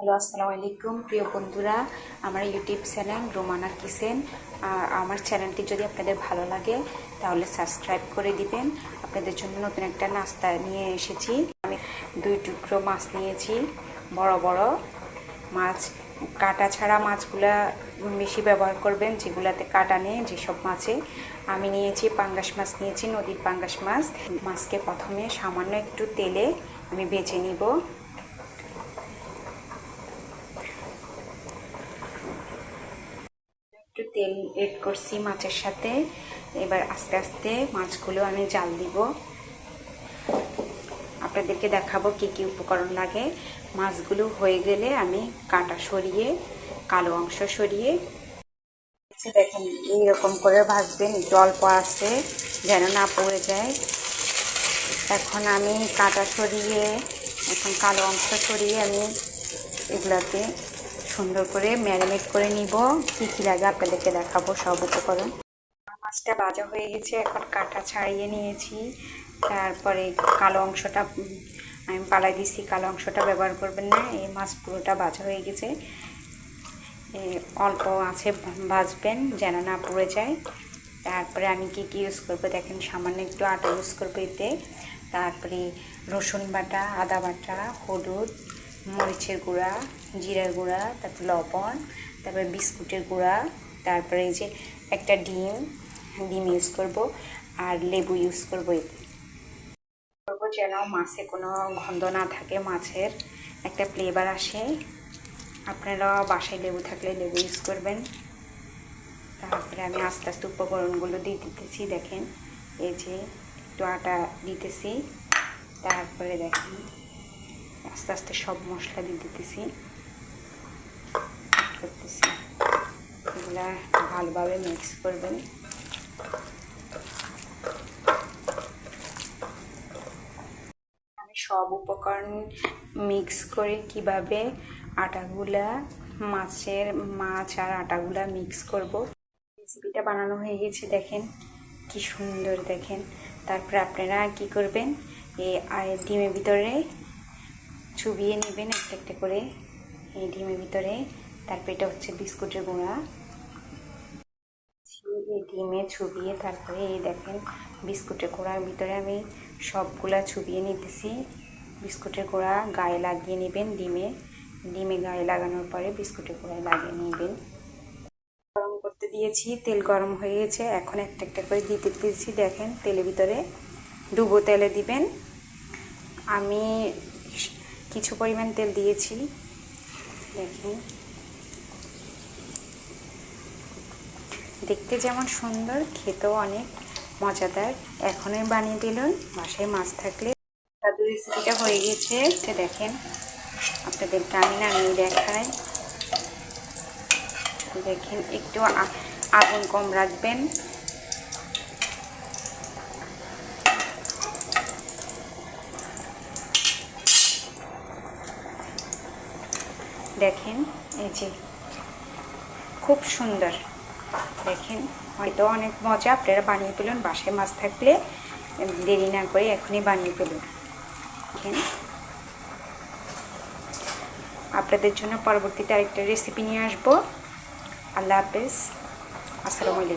Hello, আসসালামু আলাইকুম প্রিয় বন্ধুরা। আমার ইউটিউব চ্যানেল রোমানা কিচেন। আমার চ্যানেলটি যদি আপনাদের ভালো লাগে তাহলে সাবস্ক্রাইব করে দিবেন। আপনাদের জন্য নতুন একটা নাস্তা নিয়ে এসেছি। আমি 2 টুকরো মাছ নিয়েছি, বড় বড় মাছ। কাটা ছাড়া মাছগুলা বেশি ব্যবহার করবেন, যেগুলাতে কাটা নেই, যেসব মাছে। আমি নিয়েছি পাঙ্গাস মাছ, নিয়েছি নদীর পাঙ্গাস মাছ। মাছকে প্রথমে সামান্য একটু তেলে আমি ভেজে নিব। একটু তেল এড করছি মাছের সাথে। এবার আস্তে আস্তে মাছগুলো আমি জাল দিব। আপনাদেরকে দেখাবো কি কি উপকরণ লাগে। মাছগুলো হয়ে গেলে আমি কাটা সরিয়ে, কালো অংশ সরিয়ে দেখেন এইরকম করে ভাজবেন, একটু অল্প আছে যেন না পড়ে যায়। এখন আমি কাটা সরিয়ে, এখন কালো অংশ সরিয়ে আমি এগুলাতে সুন্দর করে ম্যারিনেট করে নিব। কী কী লাগে আপনাদেরকে দেখাবো সব উপকরণ। মাছটা ভাজা হয়ে গেছে, এখন কাটা ছাড়িয়ে নিয়েছি। তারপরে কালো অংশটা আমি পালাই দিছি, কালো অংশটা ব্যবহার করবেন না। এই মাছ পুরোটা ভাজা হয়ে গেছে। অল্প আছে ভাজবেন যেন না পুড়ে যায়। তারপরে আমি কি কি ইউজ করবো দেখেন, সামান্য একটু আটা ইউজ করবো এতে। তারপরে রসুন বাটা, আদা বাটা, হলুদ, মরিচের গুঁড়া, জিরার গুঁড়া, তারপর লবণ, তারপরে বিস্কুটের গুঁড়া, তারপরে এই যে একটা ডিম ইউজ করব, আর লেবু ইউজ করবো এতে। করবো যেন মাছে কোনো গন্ধ না থাকে, মাছের একটা ফ্লেভার আসে। আপনারা বাসায় লেবু থাকলে লেবু ইউজ করবেন। তারপরে আমি আস্তে আস্তে উপকরণগুলো দিয়ে দিতেছি। দেখেন এই যে একটু আটা দিতেছি, তারপরে দেখেন আস্তে আস্তে সব মশলা দিয়ে দিতেছি, করতেছি। এগুলা ভালোভাবে মিক্স করবেন। আমি সব উপকরণ মিক্স করে কিভাবে আটাগুলা মাছ আর আটাগুলা মিক্স করব। রেসিপিটা বানানো হয়ে গেছে, দেখেন কি সুন্দর দেখেন। তারপরে আপনারা কি করবেন, এই ডিমের ভিতরে চুবিয়ে নেবেন একটা একটা করে, এই ডিমের ভিতরে। তারপরে এটা হচ্ছে বিস্কুটের গুঁড়া, এই ডিমে চুবিয়ে তারপরে এই দেখেন বিস্কুটের গুঁড়ার ভিতরে আমি সবগুলা চুবিয়ে নিতেছি। বিস্কুটের গুঁড়া গায়ে লাগিয়ে নেবেন, ডিমে গায়ে লাগানোর পরে বিস্কুটের গুঁড়ায় লাগিয়ে নেবেন। গরম করতে দিয়েছি, তেল গরম হয়ে গেছে। এখন একটা একটা করে দিতে দিয়েছি। দেখেন তেলের ভিতরে ডুবো তেলে দিবেন। আমি কিছু পরিমাণ তেল দিয়েছি, দেখেন দেখতে যেমন সুন্দর, খেতেও অনেক মজাদার। এখনই বানিয়ে দিলেন, বাসায় মাছ থাকলে। জাদু রেসিপিটা হয়ে গেছে, দেখেন আপনাদেরকে আমি নামিয়ে দেখাই। দেখেন একটু আগুন কম রাখবেন। দেখেন এই যে খুব সুন্দর, দেখেন হয়তো অনেক মজা। আপনারা বানিয়ে ফেলুন, বাসায় মাছ থাকলে দেরি না করে এখনই বানিয়ে ফেলুন। দেখেন আপনাদের জন্য পরবর্তীতে আরেকটা রেসিপি নিয়ে আসবো। আল্লাহ হাফেজ, আসসালামু আলাইকুম।